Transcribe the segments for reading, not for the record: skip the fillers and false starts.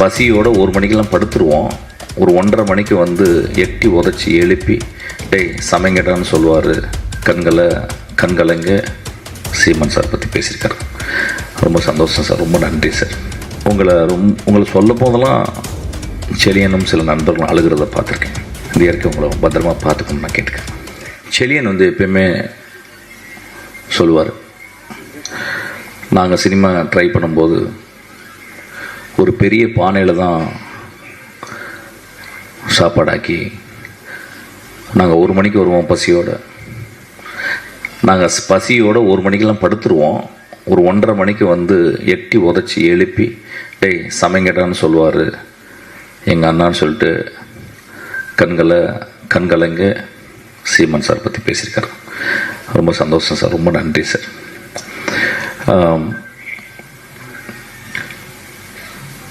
பசியோட 1 மணிக்கெல்லாம் படுத்துருவோம். ஒரு 1:30 மணிக்கு வந்து எட்டி உதச்சி எழுப்பி டேய் சமைங்கடான்னு சொல்லுவார். கண்கலங்க சீமன் சார் பற்றி பேசியிருக்காரு. ரொம்ப சந்தோஷம் சார், ரொம்ப நன்றி சார். உங்களை சொல்ல போதெல்லாம் செலியனும் சில நண்பர்களும் அழுகிறத பார்த்துருக்கேன். இந்த இயற்கை உங்களை பத்திரமா பார்த்துக்கணும்னு நான் கேட்டுக்கிறேன். செலியன் வந்து எப்பயுமே சொல்லுவார், நாங்கள் சினிமா ட்ரை பண்ணும்போது ஒரு பெரிய பானையில் தான் சாப்பாடாக்கி நாங்கள் 1 மணிக்கு வருவோம். நாங்கள் பசியோட 1 மணிக்கெல்லாம் படுத்துருவோம். ஒரு 1:30 மணிக்கு வந்து எட்டி உதச்சி எழுப்பி டேய் சமைங்கடான்னு சொல்லுவார் எங்கள் அண்ணான்னு சொல்லிட்டு கண்கலங்க சீமன் சார் பற்றி பேசியிருக்காரு. ரொம்ப சந்தோஷம் சார், ரொம்ப நன்றி சார்.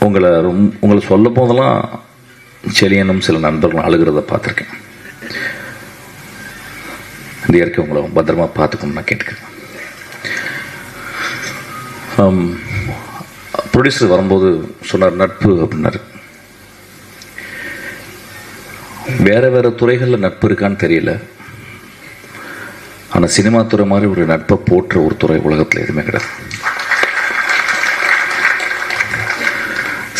உங்களை சொல்ல போதெல்லாம் செலியனும் சில நண்பர்களும் அழுகிறத பார்த்துருக்கேன். இந்த இயற்கை உங்களை பத்திரமா பார்த்துக்கணும்னு நான் கேட்டுக்கிறேன். ப்ரொடியூசர் வரும்போது சொன்னார் நட்பு அப்படின்னாரு. வேறு துறைகளில் நட்பு இருக்கான்னு தெரியல, ஆனால் சினிமா துறை மாதிரி ஒரு நட்பை போற்ற ஒரு துறை உலகத்தில் எதுவுமே கிடையாது.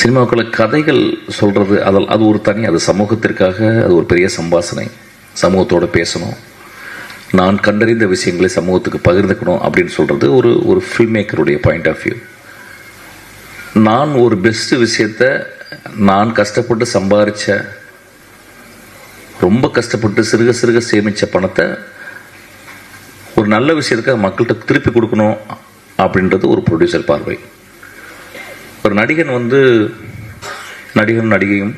சினிமாவுக்குள்ள கதைகள் சொல்கிறது அது ஒரு தனி, அது சமூகத்திற்காக அது ஒரு பெரிய சம்பாஷணை. சமூகத்தோடு பேசணும், நான் கண்டறிந்த விஷயங்களை சமூகத்துக்கு பகிர்ந்துக்கணும் அப்படின்னு சொல்கிறது ஒரு ஃபில்ம் மேக்கருடைய பாயிண்ட் ஆஃப் வியூ. நான் ஒரு பெஸ்ட் விஷயத்த நான் கஷ்டப்பட்டு சம்பாதிச்ச, ரொம்ப கஷ்டப்பட்டு சிறுக சேமித்த பணத்தை ஒரு நல்ல விஷயத்துக்காக மக்கள்கிட்ட திருப்பி கொடுக்கணும் அப்படின்றது ஒரு ப்ரொடியூசர் பார்வை. ஒரு நடிகனும் நடிகையும்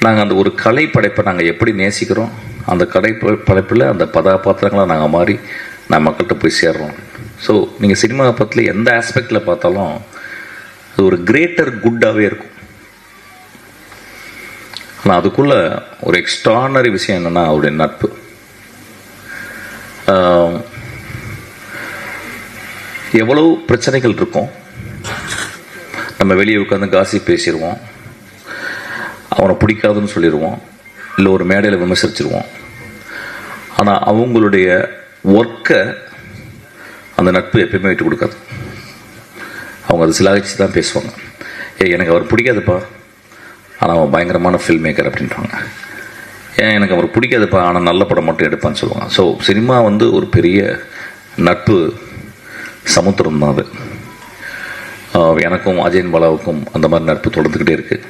நாங்கள் அந்த ஒரு கலை படைப்பை நாங்கள் எப்படி நேசிக்கிறோம், அந்த கலை படைப்பில் அந்த கதாபாத்திரங்களாக நாங்கள் மாறி நான் மக்கள்கிட்ட போய் சேர்றோம். ஸோ நீங்கள் சினிமா பற்றில எந்த ஆஸ்பெக்டில் பார்த்தாலும் அது ஒரு கிரேட்டர் குட்டாகவே இருக்கும். ஆனால் அதுக்குள்ளே ஒரு எக்ஸ்ட்ரானரி விஷயம் என்னென்னா அவருடைய நட்பு. எவ்வளவு பிரச்சனைகள் இருக்கும், நம்ம வெளியே உட்காந்து காசி பேசிடுவோம், அவனை பிடிக்காதுன்னு சொல்லிடுவோம், இல்லை ஒரு மேடையில் விமர்சிச்சிருவோம். ஆனால் அவங்களுடைய ஒர்க்கை அந்த நட்பு எப்பயுமே விட்டு கொடுக்காது. அவங்க அதை சிலாகிச்சு தான் பேசுவாங்க. எனக்கு அவர் பிடிக்காதுப்பா, ஆனால் அவன் பயங்கரமான ஃபில்ம் மேக்கர் அப்படின்றாங்க. எனக்கு அவர் பிடிக்காதுப்பா, ஆனால் நல்ல படம் மட்டும் எடுப்பான்னு சொல்லுவாங்க. ஸோ சினிமா வந்து ஒரு பெரிய நட்பு சமுத்திரம் தான் அது. எனக்கும் அஜயன் பாலாவுக்கும் அந்த மாதிரி நட்பு தொடர்ந்துக்கிட்டே இருக்குது.